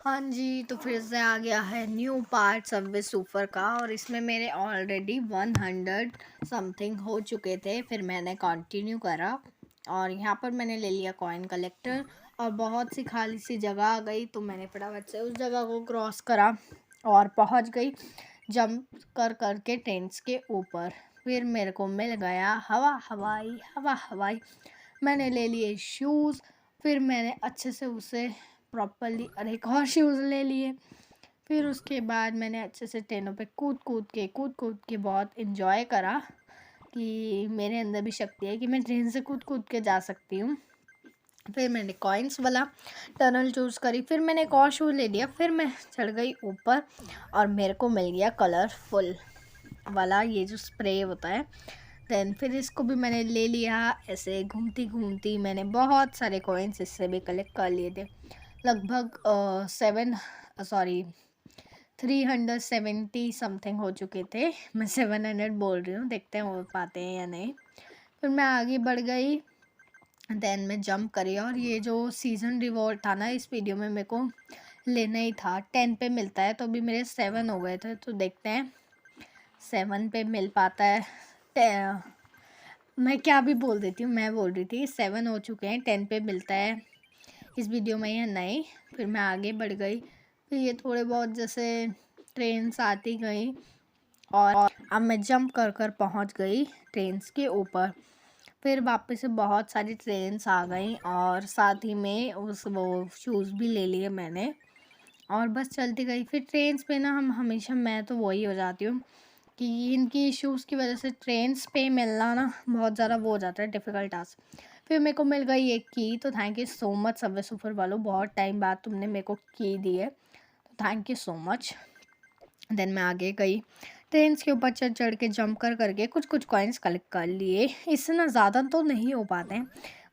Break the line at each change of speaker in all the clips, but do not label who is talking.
हाँ जी, तो फिर से आ गया है न्यू पार्ट सबवे सूफर का और इसमें मेरे ऑलरेडी 100 समथिंग हो चुके थे। फिर मैंने कंटिन्यू करा और यहाँ पर मैंने ले लिया कॉइन कलेक्टर और बहुत सी खाली सी जगह आ गई, तो मैंने फटाफट से उस जगह को क्रॉस करा और पहुँच गई जंप कर करके टेंट्स के ऊपर। फिर मेरे को मिल गया हवा हवाई। मैंने ले लिए शूज़। फिर मैंने अच्छे से उसे प्रॉपरली और एक और शूज़ ले लिए। फिर उसके बाद मैंने अच्छे से ट्रेनों पे कूद कूद के बहुत इन्जॉय करा कि मेरे अंदर भी शक्ति है कि मैं ट्रेन से कूद कूद के जा सकती हूँ। फिर मैंने कॉइन्स वाला टनल चूज़ करी। फिर मैंने एक और शूज़ ले लिया। फिर मैं चढ़ गई ऊपर और मेरे को मिल गया कलरफुल वाला ये जो स्प्रे होता है। देन फिर इसको भी मैंने ले लिया। ऐसे घूमती घूमती मैंने बहुत सारे कॉइन्स इससे भी कलेक्ट कर लिए थे। लगभग 370 समथिंग हो चुके थे। मैं 700 बोल रही हूँ, देखते हैं हो पाते हैं या नहीं। फिर मैं आगे बढ़ गई। देन मैं जंप करी और ये जो सीज़न रिवॉर्ड था ना, इस वीडियो में मेरे को लेना ही था। 10 पे मिलता है, तो अभी मेरे 7 हो गए थे, तो देखते हैं 7 पे मिल पाता है। मैं क्या भी बोल देती हूँ, मैं बोल रही थी 7 हो चुके हैं, 10 पे मिलता है इस वीडियो में या नहीं। फिर मैं आगे बढ़ गई। फिर ये थोड़े बहुत जैसे ट्रेन्स आती गई और अब मैं जंप कर कर पहुँच गई ट्रेन्स के ऊपर। फिर वापस से बहुत सारी ट्रेन्स आ गई और साथ ही में वो शूज़ भी ले लिए मैंने और बस चलती गई। फिर ट्रेन्स पे ना हम हमेशा, मैं तो वही हो जाती हूँ कि इनकी इश्यूज़ की वजह से ट्रेन्स पे मिलना ना बहुत ज़्यादा वो हो जाता है, डिफ़िकल्ट टास्क। फिर मेरे को मिल गई एक की, तो thank you so much subway surfer वालों, बहुत टाइम बाद तुमने मेरे को की दी है, तो thank you so much. Then मैं आगे गई, ट्रेन्स के ऊपर चढ़ चढ़ के जंप कर करके कुछ कुछ कॉइन्स कलेक्ट कर लिए। इससे ना ज़्यादा तो नहीं हो पाते हैं,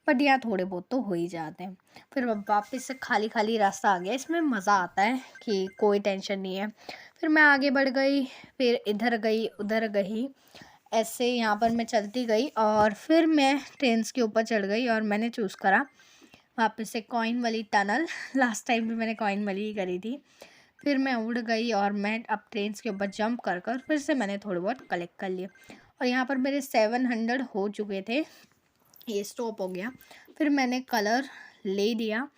बट यहाँ थोड़े बहुत तो हो ही जाते हैं। फिर वापस से खाली खाली रास्ता आ गया। इसमें मज़ा आता है कि कोई टेंशन नहीं है। फिर मैं आगे बढ़ गई, फिर इधर गई उधर गई, ऐसे यहाँ पर मैं चलती गई और फिर मैं ट्रेन्स के ऊपर चढ़ गई और मैंने चूज़ करा वापस से कॉइन वाली टनल। लास्ट टाइम भी मैंने कॉइन वाली ही करी थी। फिर मैं उड़ गई और मैं अब ट्रेन्स के ऊपर जंप कर कर फिर से मैंने थोड़े बहुत कलेक्ट कर लिए और यहाँ पर मेरे 700 हो चुके थे। ये स्टॉप हो गया। फिर मैंने कलर ले लिया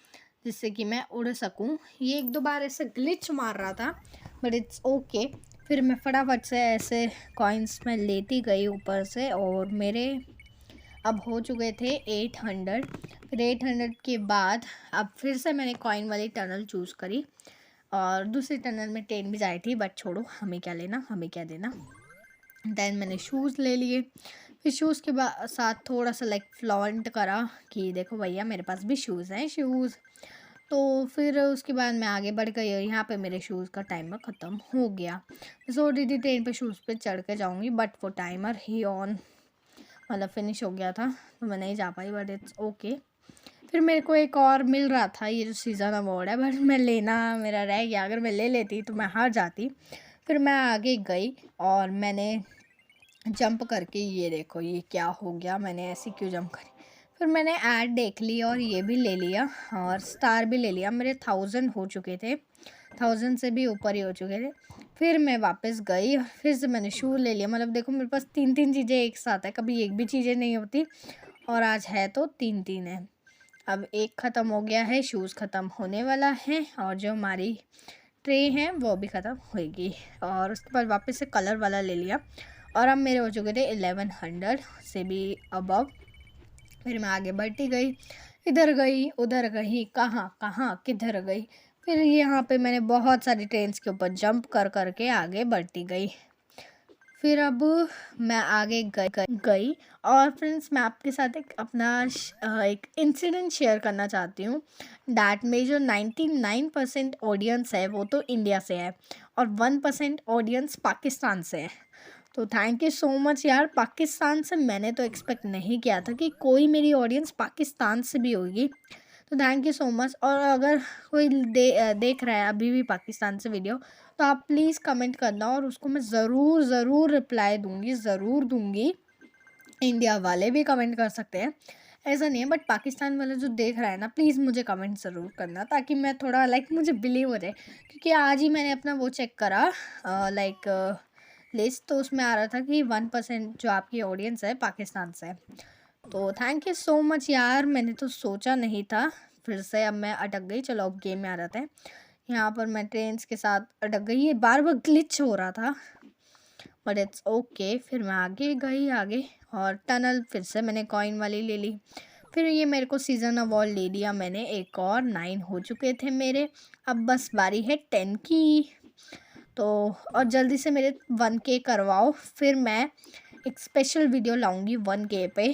जिससे कि मैं उड़ सकूं। ये एक दो बार ऐसे ग्लिच मार रहा था, बट इट्स ओके। फिर मैं फटाफट से ऐसे कॉइन्स में लेती गई ऊपर से और मेरे अब हो चुके थे 800। फिर 800 के बाद अब फिर से मैंने कॉइन वाली टनल चूज़ करी और दूसरी टनल में ट्रेन भी जाई थी, बट छोड़ो, हमें क्या लेना, हमें क्या देना। देन मैंने शूज़ ले लिए। फिर शूज़ के साथ थोड़ा सा लाइक फ्लॉन्ट करा कि देखो भैया मेरे पास भी शूज़ हैं शूज़। तो फिर उसके बाद मैं आगे बढ़ गई और यहाँ पे मेरे शूज़ का टाइमर ख़त्म हो गया। मैं सोच रही थी ट्रेन पे शूज़ पे चढ़ के जाऊँगी, बट वो टाइमर ही ऑन मतलब फिनिश हो गया था, तो मैं नहीं जा पाई, बट इट्स ओके। फिर मेरे को एक और मिल रहा था, ये जो सीज़न अवार्ड है, बट मैं लेना मेरा रह गया। अगर मैं ले लेती तो मैं हार जाती। फिर मैं आगे गई और मैंने जंप करके, ये देखो ये क्या हो गया, मैंने ऐसी क्यों जंप करी। फिर मैंने ऐड देख ली और ये भी ले लिया और स्टार भी ले लिया। मेरे 1000 हो चुके थे, 1000 से भी ऊपर ही हो चुके थे। फिर मैं वापस गई और फिर से मैंने शू ले लिया। मतलब देखो मेरे पास 3 चीज़ें एक साथ है, कभी एक भी चीज़ें नहीं होती और आज है तो 3 है। अब एक ख़त्म हो गया है, शूज़ ख़त्म होने वाला है और जो हमारी ट्रे है वो भी ख़त्म होएगी। और उसके बाद वापस से कलर वाला ले लिया और अब मेरे हो चुके थे 1100 से भी अबव। फिर मैं आगे बढ़ती गई, इधर गई उधर गई, कहाँ कहाँ किधर गई। फिर यहाँ पे मैंने बहुत सारी ट्रेन्स के ऊपर जंप कर करके आगे बढ़ती गई। फिर अब मैं आगे गई और फ्रेंड्स मैं आपके साथ एक अपना एक इंसिडेंट शेयर करना चाहती हूँ। डैट में जो 99% ऑडियंस है वो तो इंडिया से है और 1% ऑडियंस पाकिस्तान से है। तो थैंक यू सो मच यार, पाकिस्तान से मैंने तो एक्सपेक्ट नहीं किया था कि कोई मेरी ऑडियंस पाकिस्तान से भी होगी। तो थैंक यू सो मच। और अगर कोई देख रहा है अभी भी पाकिस्तान से वीडियो, तो आप प्लीज़ कमेंट करना और उसको मैं ज़रूर रिप्लाई दूँगी, ज़रूर दूँगी। इंडिया वाले भी कमेंट कर सकते हैं, ऐसा नहीं है, बट पाकिस्तान वाला जो देख रहा है ना, प्लीज़ मुझे कमेंट ज़रूर करना, ताकि मैं थोड़ा मुझे बिलीव हो जाए। क्योंकि आज ही मैंने अपना वो चेक करा लिस्ट, तो उसमें आ रहा था कि 1% जो आपकी ऑडियंस है पाकिस्तान से है। तो थैंक यू सो मच यार, मैंने तो सोचा नहीं था। फिर से अब मैं अटक गई। चलो अब गेम में आ जाते हैं। यहाँ पर मैं ट्रेन्स के साथ अटक गई, ये बार बार ग्लिच हो रहा था, बट इट्स ओके। फिर मैं आगे गई और टनल फिर से मैंने कॉइन वाली ले ली। फिर ये मेरे को सीज़न अवार्ड ले लिया मैंने, एक और 9 हो चुके थे मेरे। अब बस बारी है 10 की। तो और जल्दी से मेरे 1K करवाओ, फिर मैं एक स्पेशल वीडियो लाऊंगी 1K पे।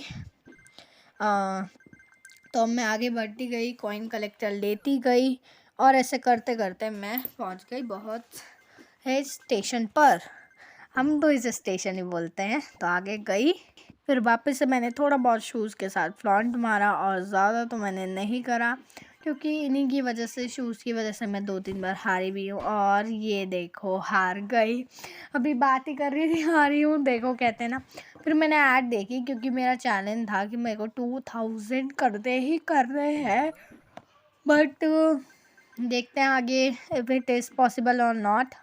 तो अब मैं आगे बढ़ती गई, कॉइन कलेक्टर लेती गई, और ऐसे करते करते मैं पहुंच गई बहुत है स्टेशन पर। हम तो इसे स्टेशन ही बोलते हैं। तो आगे गई, फिर वापस से मैंने थोड़ा बहुत शूज़ के साथ फ्लॉन्ट मारा, और ज़्यादा तो मैंने नहीं करा, क्योंकि इन्हीं की वजह से, शूज़ की वजह से मैं 2-3 बार हारी भी हूँ। और ये देखो हार गई। अभी बात ही कर रही थी हारी हूँ, देखो कहते हैं ना। फिर मैंने ऐड देखी, क्योंकि मेरा चैलेंज था कि मेरे को 2000 करते ही कर रहे हैं, बट देखते हैं आगे इफ़ इट इज़ पॉसिबल और नॉट।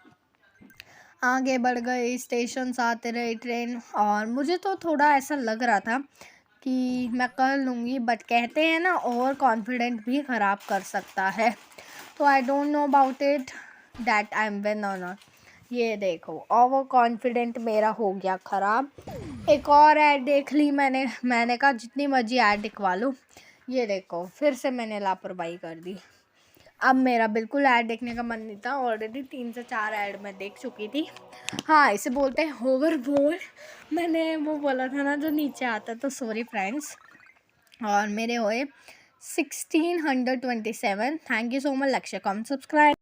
आगे बढ़ गए, स्टेशन आते रहे ट्रेन, और मुझे तो थोड़ा ऐसा लग रहा था कि मैं कर लूँगी, बट कहते हैं ना ओवर कॉन्फिडेंट भी ख़राब कर सकता है। तो I don't know about it that I am win और नॉट। ये देखो ओवर कॉन्फिडेंट मेरा हो गया ख़राब। एक और ऐड देख ली मैंने कहा जितनी मर्जी ऐड दिखवा लो। ये देखो फिर से मैंने लापरवाही कर दी। अब मेरा बिल्कुल ऐड देखने का मन नहीं था, ऑलरेडी 3 से 4 ऐड मैं देख चुकी थी। हाँ, इसे बोलते हैं होवर बोल। मैंने वो बोला था ना जो नीचे आता, तो सॉरी फ्रेंड्स। और मेरे हुए 1627। Thank you so much. लक्ष्य कम सब्सक्राइब।